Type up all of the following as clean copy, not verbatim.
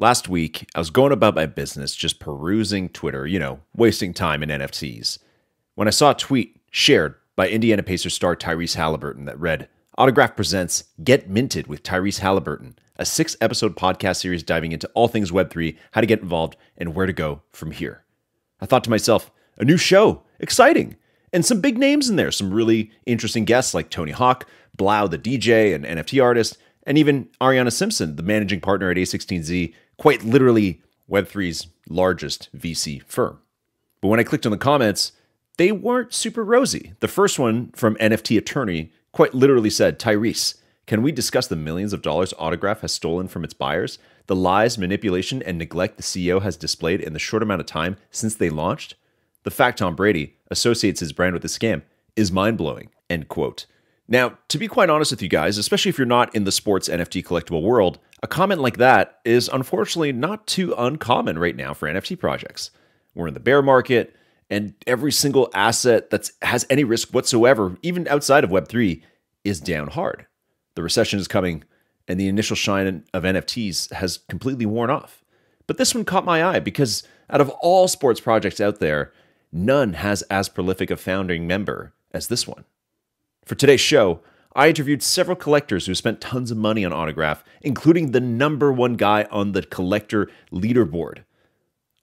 Last week, I was going about my business just perusing Twitter, wasting time in NFTs, when I saw a tweet shared by Indiana Pacers star Tyrese Halliburton that read, "Autograph presents Get Minted with Tyrese Halliburton, a 6-episode podcast series diving into all things Web3, how to get involved, and where to go from here." I thought to myself, a new show, exciting, and some big names in there, some really interesting guests like Tony Hawk, Blau, the DJ and NFT artist, and even Ariana Simpson, the managing partner at A16Z, quite literally Web3's largest VC firm. But when I clicked on the comments, they weren't super rosy. The first one from NFT attorney quite literally said, "Tyrese, can we discuss the millions of dollars Autograph has stolen from its buyers? The lies, manipulation, and neglect the CEO has displayed in the short amount of time since they launched? The fact Tom Brady associates his brand with the scam is mind-blowing." End quote. Now, to be quite honest with you guys, especially if you're not in the sports NFT collectible world, a comment like that is unfortunately not too uncommon right now for NFT projects. We're in the bear market, and every single asset that has any risk whatsoever, even outside of Web3, is down hard. The recession is coming, and the initial shine of NFTs has completely worn off. But this one caught my eye because out of all sports projects out there, none has as prolific a founding member as this one. For today's show, I interviewed several collectors who spent tons of money on Autograph, including the #1 guy on the collector leaderboard.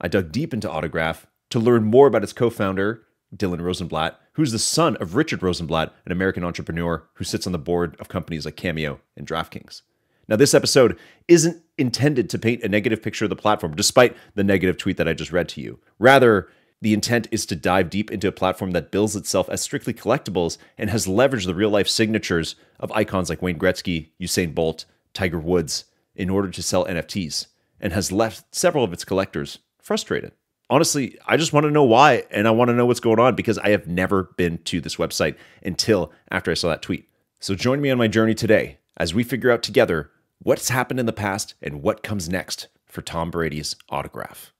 I dug deep into Autograph to learn more about its co-founder, Dylan Rosenblatt, who's the son of Richard Rosenblatt, an American entrepreneur who sits on the board of companies like Cameo and DraftKings. Now, this episode isn't intended to paint a negative picture of the platform, despite the negative tweet that I just read to you. Rather, the intent is to dive deep into a platform that bills itself as strictly collectibles and has leveraged the real-life signatures of icons like Wayne Gretzky, Usain Bolt, Tiger Woods in order to sell NFTs, and has left several of its collectors frustrated. Honestly, I just want to know why, and I want to know what's going on because I have never been to this website until after I saw that tweet. So join me on my journey today as we figure out together what's happened in the past and what comes next for Tom Brady's Autograph.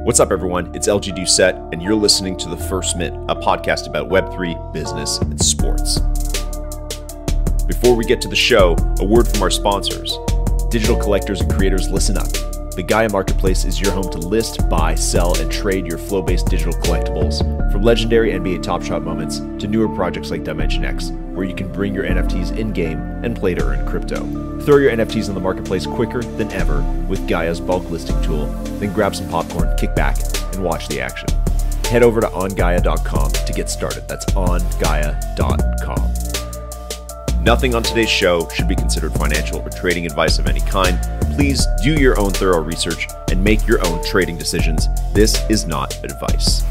What's up, everyone? It's LG Doucette, and you're listening to The First Mint, a podcast about Web3, business, and sports. Before we get to the show, a word from our sponsors. Digital collectors and creators, listen up. The Gaia Marketplace is your home to list, buy, sell, and trade your flow-based digital collectibles, from legendary NBA Top Shot moments to newer projects like Dimension X, where you can bring your NFTs in-game and play to earn crypto. Throw your NFTs on the marketplace quicker than ever with Gaia's bulk listing tool, then grab some popcorn, kick back, and watch the action. Head over to ongaia.com to get started. That's ongaia.com. Nothing on today's show should be considered financial or trading advice of any kind. Please do your own thorough research and make your own trading decisions. This is not advice.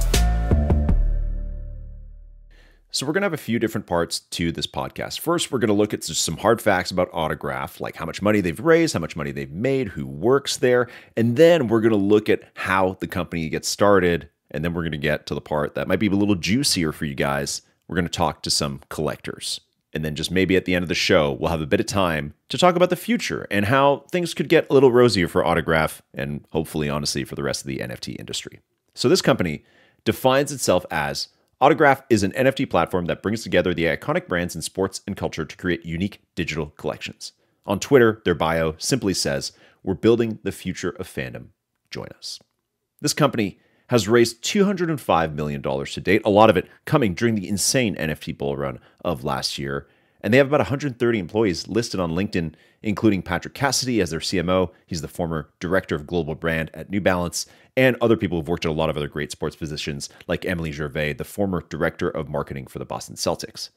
So we're going to have a few different parts to this podcast. First, we're going to look at just some hard facts about Autograph, like how much money they've raised, how much money they've made, who works there. And then we're going to look at how the company gets started. And then we're going to get to the part that might be a little juicier for you guys. We're going to talk to some collectors. And then just maybe at the end of the show, we'll have a bit of time to talk about the future and how things could get a little rosier for Autograph and hopefully, honestly, for the rest of the NFT industry. So this company defines itself as Autograph is an NFT platform that brings together the iconic brands in sports and culture to create unique digital collections. On Twitter, their bio simply says, "We're building the future of fandom. Join us." This company has raised $205 million to date, a lot of it coming during the insane NFT bull run of last year. And they have about 130 employees listed on LinkedIn, including Patrick Cassidy as their CMO. He's the former director of global brand at New Balance, and other people who've worked at a lot of other great sports positions, like Emily Gervais, the former director of marketing for the Boston Celtics.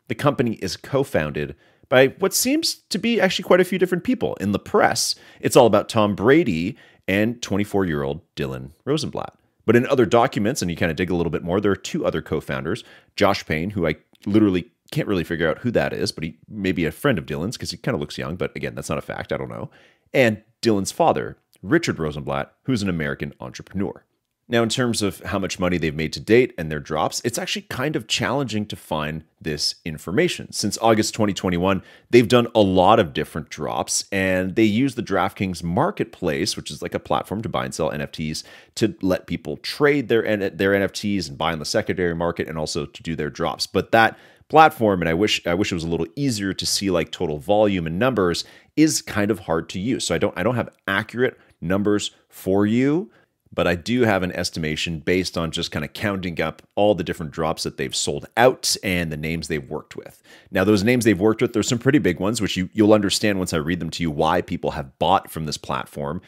The company is co-founded by what seems to be actually quite a few different people. In the press, it's all about Tom Brady and 24-year-old Dylan Rosenblatt. But in other documents, and you kind of dig a little bit more, there are two other co-founders, Josh Payne, who I literally can't really figure out who that is, but he may be a friend of Dylan's because he kind of looks young, but again, that's not a fact, I don't know. And Dylan's father, Richard Rosenblatt, who's an American entrepreneur. Now, in terms of how much money they've made to date and their drops, it's actually kind of challenging to find this information. Since August 2021, they've done a lot of different drops, and they use the DraftKings marketplace, which is like a platform to buy and sell NFTs, to let people trade their NFTs and buy on the secondary market, and also to do their drops. But that platform, and I wish it was a little easier to see like total volume and numbers, is kind of hard to use. So I don't have accurate numbers for you, but I do have an estimation based on just kind of counting up all the different drops that they've sold out and the names they've worked with. Now, those names they've worked with, there's some pretty big ones, which you'll understand once I read them to you why people have bought from this platform.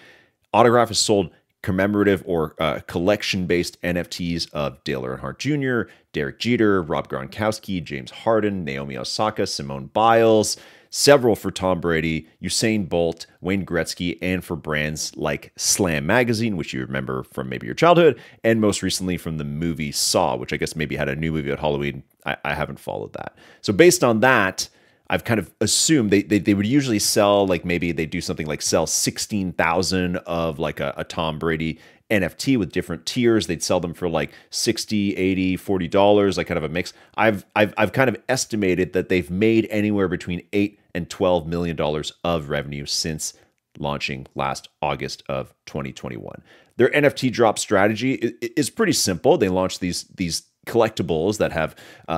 Autograph has sold commemorative or collection-based NFTs of Dale Earnhardt Jr., Derek Jeter, Rob Gronkowski, James Harden, Naomi Osaka, Simone Biles, several for Tom Brady, Usain Bolt, Wayne Gretzky, and for brands like Slam Magazine, which you remember from maybe your childhood, and most recently from the movie Saw, which I guess maybe had a new movie at Halloween. I haven't followed that. So based on that, I've kind of assumed they would usually sell, like maybe they do something like sell 16,000 of like a Tom Brady NFT with different tiers. They'd sell them for like $60, $80, $40, like kind of a mix. I've kind of estimated that they've made anywhere between $8 and $12 million of revenue since launching last August of 2021. Their NFT drop strategy is pretty simple. They launched these collectibles that have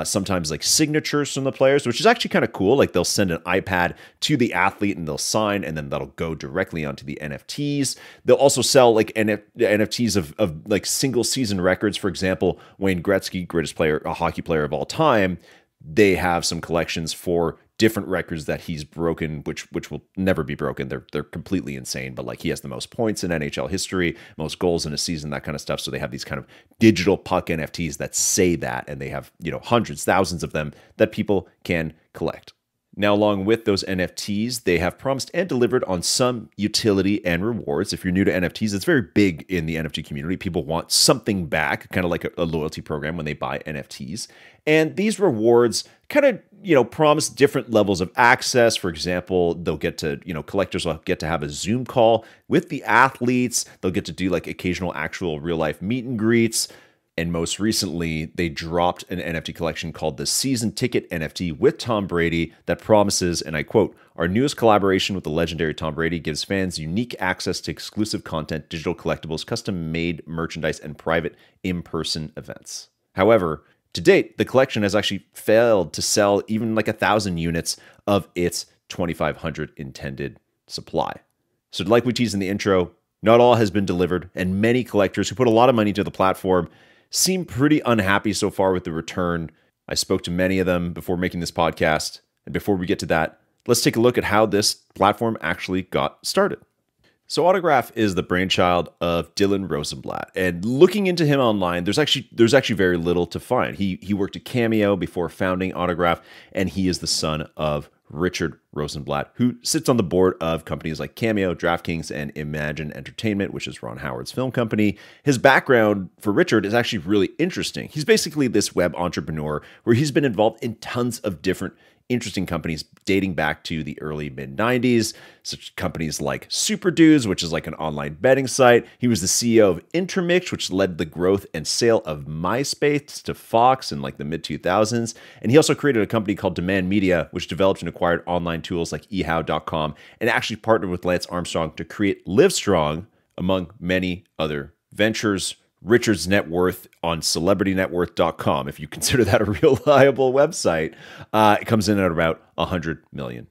sometimes like signatures from the players, which is actually kind of cool. Like they'll send an iPad to the athlete and they'll sign, and then that'll go directly onto the NFTs. They'll also sell like NFTs of like single season records. For example, Wayne Gretzky, greatest player, a hockey player of all time. They have some collections for different records that he's broken, which will never be broken. They're completely insane, but like he has the most points in NHL history, most goals in a season, that kind of stuff. So they have these kind of digital puck NFTs that say that, and they have, you know, hundreds, thousands of them that people can collect. Now, along with those NFTs, they have promised and delivered on some utility and rewards. If you're new to NFTs, it's very big in the NFT community. People want something back, kind of like a loyalty program when they buy NFTs. And these rewards kind of, you know, promise different levels of access. For example, they'll get to, you know, collectors will get to have a Zoom call with the athletes. They'll get to do like occasional actual real life meet and greets. And most recently, they dropped an NFT collection called the Season Ticket NFT with Tom Brady that promises, and I quote, "Our newest collaboration with the legendary Tom Brady gives fans unique access to exclusive content, digital collectibles, custom-made merchandise, and private in-person events." However, to date, the collection has actually failed to sell even like 1,000 units of its 2,500 intended supply. So like we teased in the intro, not all has been delivered, and many collectors who put a lot of money into the platform seem pretty unhappy so far with the return. I spoke to many of them before making this podcast. And before we get to that, let's take a look at how this platform actually got started. So Autograph is the brainchild of Dylan Rosenblatt. And looking into him online, there's actually very little to find. He worked at Cameo before founding Autograph, and he is the son of Richard Rosenblatt, who sits on the board of companies like Cameo, DraftKings, and Imagine Entertainment, which is Ron Howard's film company. His background for Richard is actually really interesting. He's basically this web entrepreneur where he's been involved in tons of different interesting companies dating back to the early mid-90s, such companies like Super Dudes, which is like an online betting site. He was the CEO of Intermix, which led the growth and sale of MySpace to Fox in like the mid-2000s. And he also created a company called Demand Media, which developed and acquired online tools like ehow.com, and actually partnered with Lance Armstrong to create Livestrong, among many other ventures. Richard's net worth on celebritynetworth.com, if you consider that a reliable website, it comes in at about $100 million.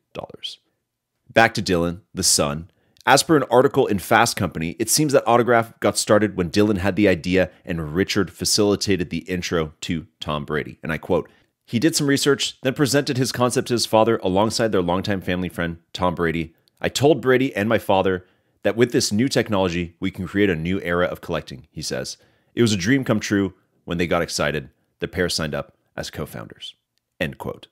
Back to Dylan, the son. As per an article in Fast Company, it seems that Autograph got started when Dylan had the idea and Richard facilitated the intro to Tom Brady. And I quote, "He did some research, then presented his concept to his father alongside their longtime family friend, Tom Brady. I told Brady and my father that with this new technology, we can create a new era of collecting," he says. "It was a dream come true when they got excited. The pair signed up as co-founders." End quote.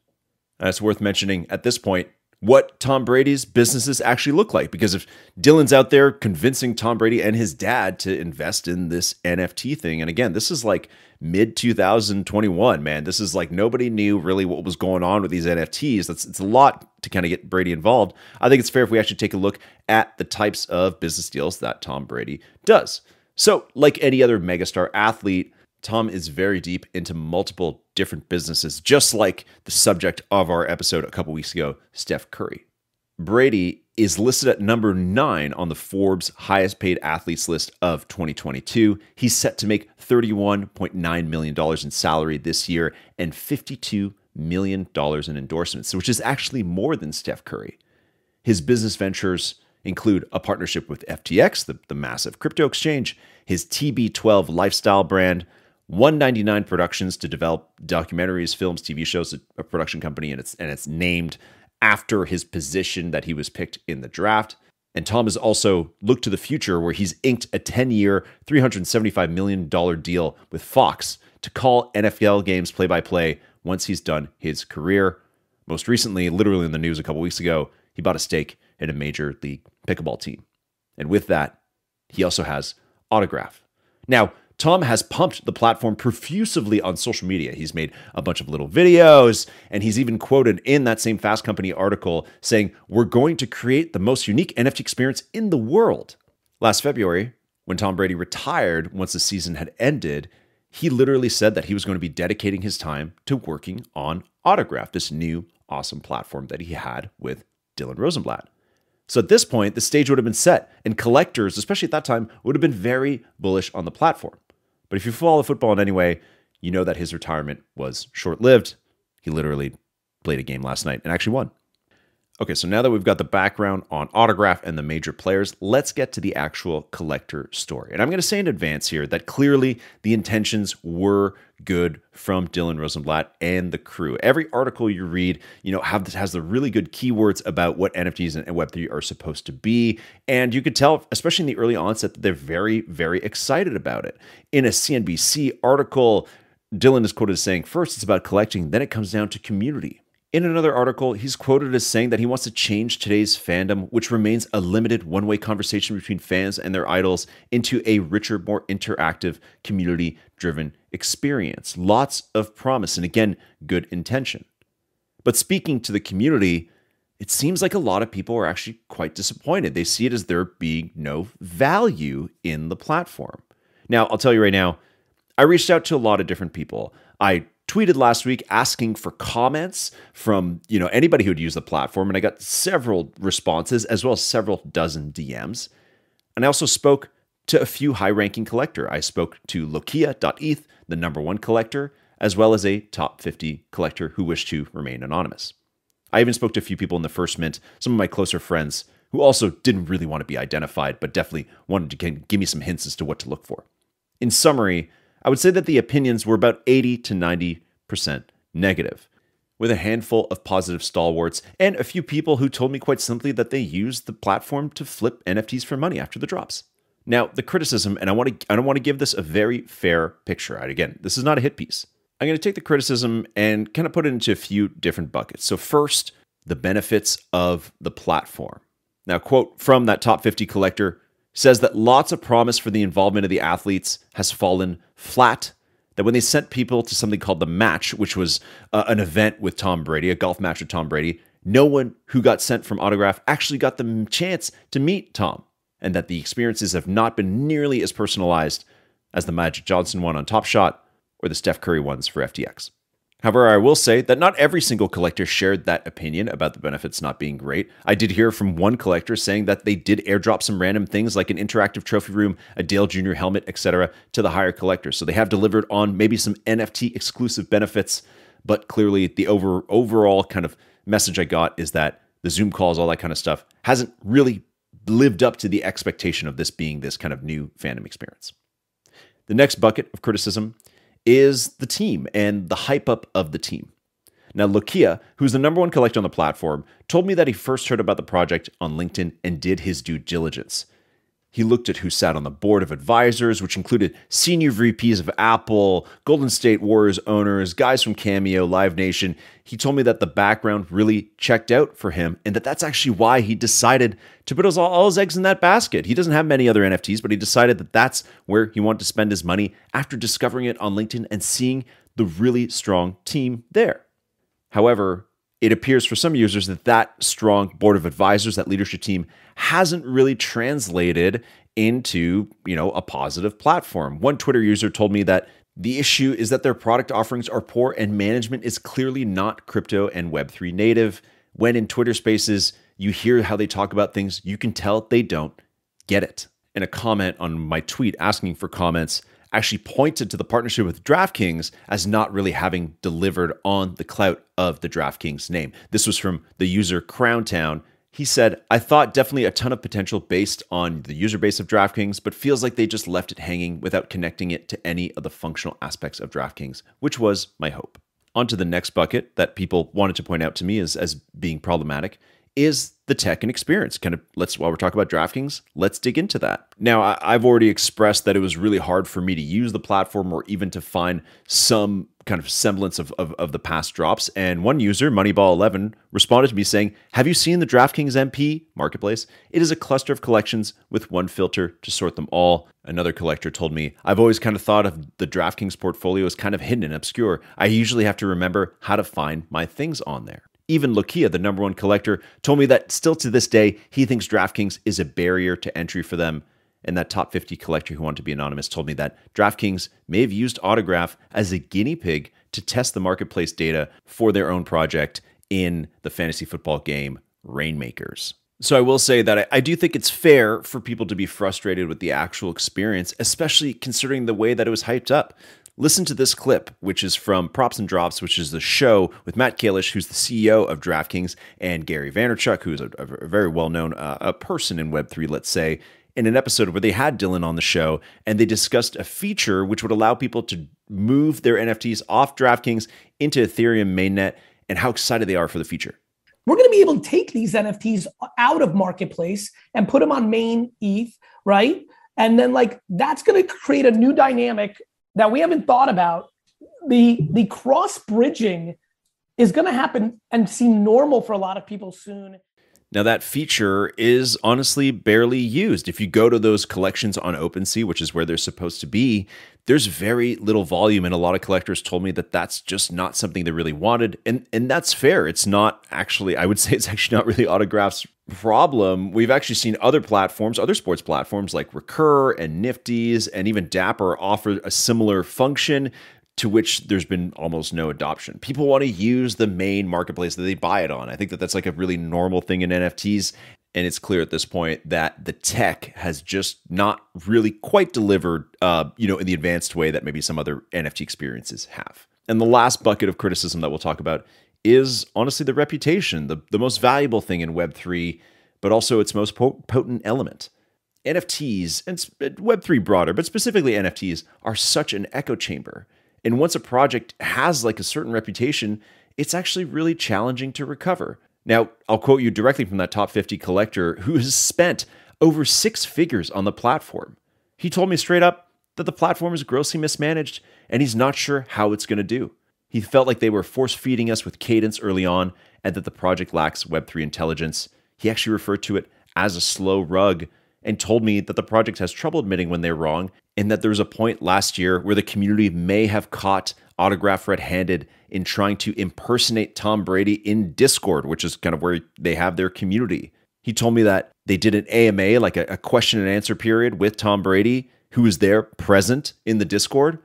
And it's worth mentioning at this point what Tom Brady's businesses actually look like, because if Dylan's out there convincing Tom Brady and his dad to invest in this NFT thing, and again, this is like mid-2021, man. This is like nobody knew really what was going on with these NFTs. It's a lot to kind of get Brady involved. I think it's fair if we actually take a look at the types of business deals that Tom Brady does. So, like any other megastar athlete, Tom is very deep into multiple different businesses, just like the subject of our episode a couple weeks ago, Steph Curry. Brady is listed at number 9 on the Forbes highest paid athletes list of 2022. He's set to make $31.9 million in salary this year and $52 million in endorsements, which is actually more than Steph Curry. His business ventures include a partnership with FTX, the massive crypto exchange, his TB12 lifestyle brand, 199 Productions to develop documentaries, films, TV shows, a production company, and it's named after his position that he was picked in the draft. And Tom has also looked to the future where he's inked a 10-year, $375 million deal with Fox to call NFL games play-by-play once he's done his career. Most recently, literally in the news a couple weeks ago, he bought a stake in a major league pickleball team. And with that, he also has Autograph. Now, Tom has pumped the platform profusively on social media. He's made a bunch of little videos, and he's even quoted in that same Fast Company article saying, "We're going to create the most unique NFT experience in the world." Last February, when Tom Brady retired once the season had ended, he literally said that he was going to be dedicating his time to working on Autograph, this new awesome platform that he had with Dylan Rosenblatt. So at this point, the stage would have been set, and collectors, especially at that time, would have been very bullish on the platform. But if you follow football in any way, you know that his retirement was short-lived. He literally played a game last night and actually won. Okay, so now that we've got the background on Autograph and the major players, let's get to the actual collector story. And I'm going to say in advance here that clearly the intentions were good from Dylan Rosenblatt and the crew. Every article you read, has the really good keywords about what NFTs and Web3 are supposed to be. And you could tell, especially in the early onset, that they're very, very excited about it. In a CNBC article, Dylan is quoted as saying, "First, it's about collecting, then it comes down to community." In another article, he's quoted as saying that he wants to change today's fandom, which remains a limited one-way conversation between fans and their idols, into a richer, more interactive, community-driven experience. Lots of promise and, again, good intention. But speaking to the community, it seems like a lot of people are actually quite disappointed. They see it as there being no value in the platform. Now, I'll tell you right now, I reached out to a lot of different people. I tweeted last week asking for comments from anybody who would use the platform, and I got several responses as well as several dozen DMs. And I also spoke to a few high-ranking collector. I spoke to Lokia.eth, the #1 collector, as well as a top 50 collector who wished to remain anonymous. I even spoke to a few people in the First Mint, some of my closer friends, who also didn't really want to be identified, but definitely wanted to give me some hints as to what to look for. In summary, I would say that the opinions were about 80 to 90% negative, with a handful of positive stalwarts and a few people who told me quite simply that they used the platform to flip NFTs for money after the drops. Now, the criticism, and I want to give this a very fair picture. Again, this is not a hit piece. I'm going to take the criticism and kind of put it into a few different buckets. So first, the benefits of the platform. Now, quote from that top 50 collector says that lots of promise for the involvement of the athletes has fallen flat, that when they sent people to something called The Match, which was an event with Tom Brady, a golf match with Tom Brady, no one who got sent from Autograph actually got the chance to meet Tom, and that the experiences have not been nearly as personalized as the Magic Johnson one on Top Shot or the Steph Curry ones for FTX. However, I will say that not every single collector shared that opinion about the benefits not being great. I did hear from one collector saying that they did airdrop some random things like an interactive trophy room, a Dale Jr. helmet, etc. to the higher collectors. So they have delivered on maybe some NFT exclusive benefits, but clearly the overall kind of message I got is that the Zoom calls, all that kind of stuff, hasn't really lived up to the expectation of this being this kind of new fandom experience. The next bucket of criticism is the team and the hype up of the team. Now, Lokia, who's the #1 collector on the platform, told me that he first heard about the project on LinkedIn and did his due diligence. He looked at who sat on the board of advisors, which included senior VPs of Apple, Golden State Warriors owners, guys from Cameo, Live Nation. He told me that the background really checked out for him and that that's actually why he decided to put all his eggs in that basket. He doesn't have many other NFTs, but he decided that that's where he wanted to spend his money after discovering it on LinkedIn and seeing the really strong team there. However, it appears for some users that that strong board of advisors, that leadership team, hasn't really translated into, a positive platform. One Twitter user told me that the issue is that their product offerings are poor and management is clearly not crypto and Web3 native. When in Twitter spaces, you hear how they talk about things, you can tell they don't get it. In a comment on my tweet asking for comments, actually pointed to the partnership with DraftKings as not really having delivered on the clout of the DraftKings name. This was from the user Crowntown, He said, I thought definitely a ton of potential based on the user base of DraftKings, but feels like they just left it hanging without connecting it to any of the functional aspects of DraftKings, which was my hope. On to the next bucket that people wanted to point out to me as being problematic is the tech and experience. While we're talking about DraftKings, let's dig into that. Now, I've already expressed that it was really hard for me to use the platform or even to find some kind of semblance of the past drops. And one user, Moneyball11, responded to me saying, have you seen the DraftKings MP marketplace? It is a cluster of collections with one filter to sort them all. Another collector told me, I've always kind of thought of the DraftKings portfolio as kind of hidden and obscure. I usually have to remember how to find my things on there. Even Lokia, the number one collector, told me that still to this day, he thinks DraftKings is a barrier to entry for them. And that top 50 collector who wanted to be anonymous told me that DraftKings may have used Autograph as a guinea pig to test the marketplace data for their own project in the fantasy football game Rainmakers. So I will say that I do think it's fair for people to be frustrated with the actual experience, especially considering the way that it was hyped up. Listen to this clip, which is from Props and Drops, which is the show with Matt Kalish, who's the CEO of DraftKings, and Gary Vaynerchuk, who is a very well-known person in Web3, let's say, in an episode where they had Dylan on the show, and they discussed a feature which would allow people to move their NFTs off DraftKings into Ethereum mainnet, and how excited they are for the feature. We're going to be able to take these NFTs out of marketplace and put them on main ETH, right? And then that's going to create a new dynamic that we haven't thought about. The cross bridging is going to happen and seem normal for a lot of people soon. Now, that feature is honestly barely used. If you go to those collections on OpenSea, which is where they're supposed to be, there's very little volume. And a lot of collectors told me that that's just not something they really wanted. And that's fair. It's not actually, I would say it's actually not really Autograph's problem. We've actually seen other platforms, other sports platforms like Recur and Nifty's and even Dapper offer a similar function, to which there's been almost no adoption. People want to use the main marketplace that they buy it on. I think that that's like a really normal thing in NFTs. And it's clear at this point that the tech has just not really quite delivered, in the advanced way that maybe some other NFT experiences have. And the last bucket of criticism that we'll talk about is honestly the reputation, the most valuable thing in Web3, but also its most potent element. NFTs, and Web3 broader, but specifically NFTs, are such an echo chamber. And once a project has a certain reputation, it's actually really challenging to recover. Now, I'll quote you directly from that top 50 collector who has spent over 6 figures on the platform. He told me straight up that the platform is grossly mismanaged and he's not sure how it's going to do. He felt like they were force-feeding us with cadence early on and that the project lacks Web3 intelligence. He actually referred to it as a slow rug and told me that the project has trouble admitting when they're wrong, and that there was a point last year where the community may have caught Autograph red-handed in trying to impersonate Tom Brady in Discord, which is kind of where they have their community. He told me that they did an AMA, like a question and answer period with Tom Brady, who was there present in the Discord,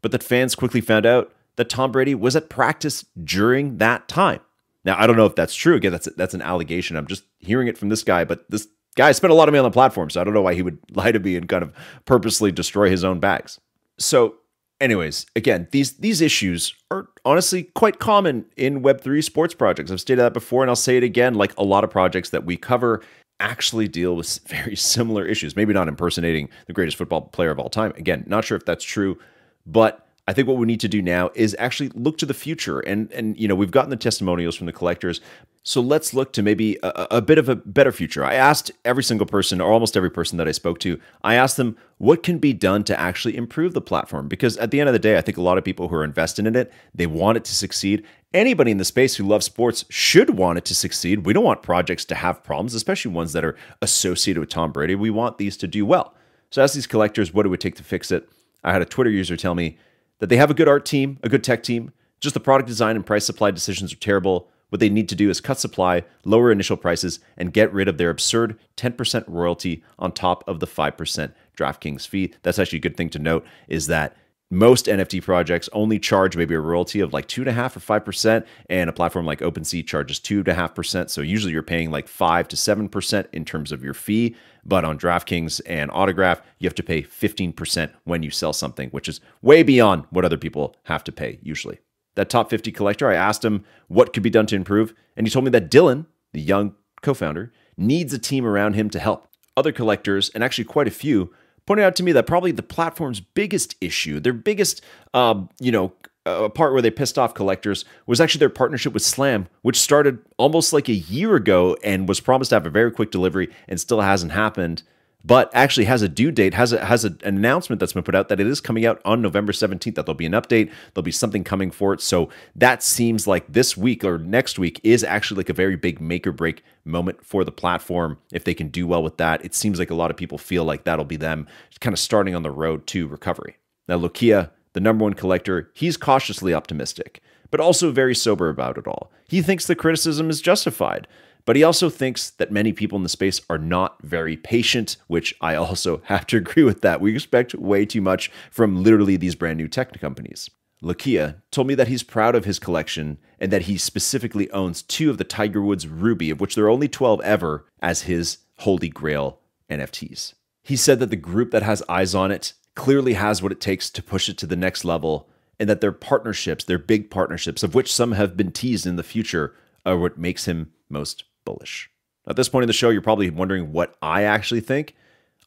but that fans quickly found out that Tom Brady was at practice during that time. Now, I don't know if that's true. Again, that's an allegation. I'm just hearing it from this guy, but this guy spent a lot of money on the platform, so I don't know why he would lie to me and kind of purposely destroy his own bags. So anyways, again, these issues are honestly quite common in Web3 sports projects. I've stated that before, and I'll say it again, like a lot of projects that we cover actually deal with very similar issues. Maybe not impersonating the greatest football player of all time. Again, not sure if that's true, but I think what we need to do now is actually look to the future. And we've gotten the testimonials from the collectors. So let's look to maybe a bit of a better future. I asked every single person, or almost every person that I spoke to, I asked them what can be done to actually improve the platform. Because at the end of the day, I think a lot of people who are invested in it, they want it to succeed. Anybody in the space who loves sports should want it to succeed. We don't want projects to have problems, especially ones that are associated with Tom Brady. We want these to do well. So I asked these collectors, what it would take to fix it. I had a Twitter user tell me that they have a good art team, a good tech team, just the product design and price supply decisions are terrible. What they need to do is cut supply, lower initial prices, and get rid of their absurd 10% royalty on top of the 5% DraftKings fee. That's actually a good thing to note, is that most NFT projects only charge maybe a royalty of like 2.5% or 5%, and a platform like OpenSea charges 2.5%. So usually you're paying like 5 to 7% in terms of your fee. But on DraftKings and Autograph, you have to pay 15% when you sell something, which is way beyond what other people have to pay usually. That top 50 collector, I asked him what could be done to improve, and he told me that Dylan, the young co-founder, needs a team around him to help. Other collectors, and actually quite a few, pointed out to me that probably the platform's biggest issue, their biggest, part where they pissed off collectors was actually their partnership with Slam, which started almost like a year ago and was promised to have a very quick delivery and still hasn't happened, but actually has a due date, has an announcement that's been put out that it is coming out on November 17th, that there'll be an update, there'll be something coming for it. So that seems like this week or next week is actually like a very big make or break moment for the platform. If they can do well with that, it seems like a lot of people feel like that'll be them kind of starting on the road to recovery. Now, Lokia, the #1 collector, he's cautiously optimistic, but also very sober about it all. He thinks the criticism is justified, but he also thinks that many people in the space are not very patient, which I also have to agree with that. We expect way too much from literally these brand new tech companies. Lokia told me that he's proud of his collection and that he specifically owns 2 of the Tiger Woods Ruby, of which there are only 12 ever, as his holy grail NFTs. He said that the group that has eyes on it clearly has what it takes to push it to the next level, and that their partnerships, their big partnerships, of which some have been teased in the future, are what makes him most bullish. At this point in the show, you're probably wondering what I actually think.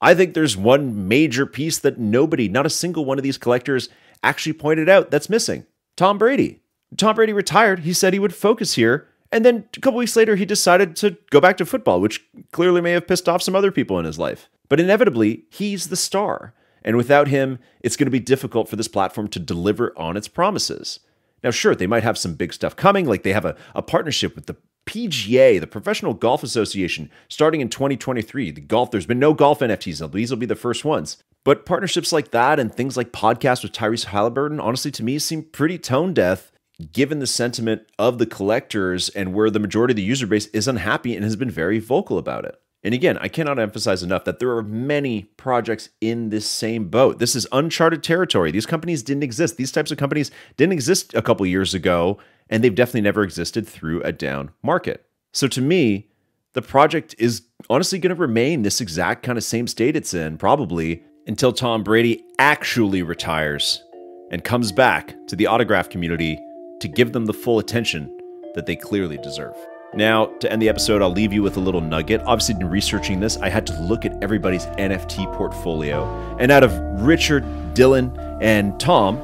I think there's one major piece that nobody, not a single one of these collectors, actually pointed out that's missing. Tom Brady. Tom Brady retired. He said he would focus here. And then a couple weeks later, he decided to go back to football, which clearly may have pissed off some other people in his life. But inevitably, he's the star. And without him, it's going to be difficult for this platform to deliver on its promises. Now, sure, they might have some big stuff coming, like they have a partnership with the PGA, the Professional Golf Association, starting in 2023. There's been no golf NFTs. These will be the first ones. But partnerships like that and things like podcasts with Tyrese Halliburton, honestly, to me, seem pretty tone deaf, given the sentiment of the collectors and where the majority of the user base is unhappy and has been very vocal about it. And again, I cannot emphasize enough that there are many projects in this same boat. This is uncharted territory. These companies didn't exist. These types of companies didn't exist a couple years ago, and they've definitely never existed through a down market. So to me, the project is honestly going to remain this exact kind of same state it's in, probably until Tom Brady actually retires and comes back to the autograph community to give them the full attention that they clearly deserve. Now, to end the episode, I'll leave you with a little nugget. Obviously, in researching this, I had to look at everybody's NFT portfolio. And out of Richard, Dylan, and Tom,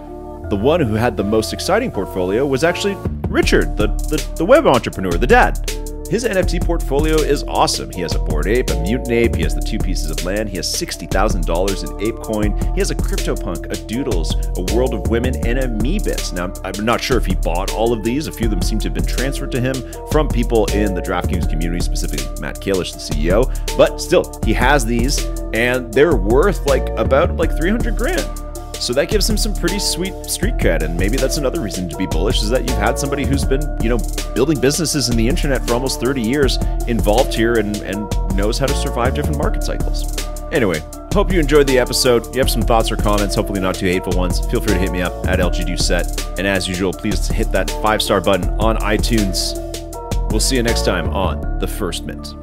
the one who had the most exciting portfolio was actually Richard, the web entrepreneur, the dad. His NFT portfolio is awesome. He has a Bored Ape, a Mutant Ape, he has the 2 pieces of land, he has $60,000 in ApeCoin, he has a CryptoPunk, a Doodles, a World of Women, and a Meebits. Now, I'm not sure if he bought all of these. A few of them seem to have been transferred to him from people in the DraftKings community, specifically Matt Kalish, the CEO. But still, he has these, and they're worth about 300 grand. So that gives him some pretty sweet street cred, and maybe that's another reason to be bullish, is that you've had somebody who's been, building businesses in the internet for almost 30 years involved here and knows how to survive different market cycles. Anyway, hope you enjoyed the episode. If you have some thoughts or comments, hopefully not too hateful ones, feel free to hit me up at LGDoSet. And as usual, please hit that 5-star button on iTunes. We'll see you next time on The First Mint.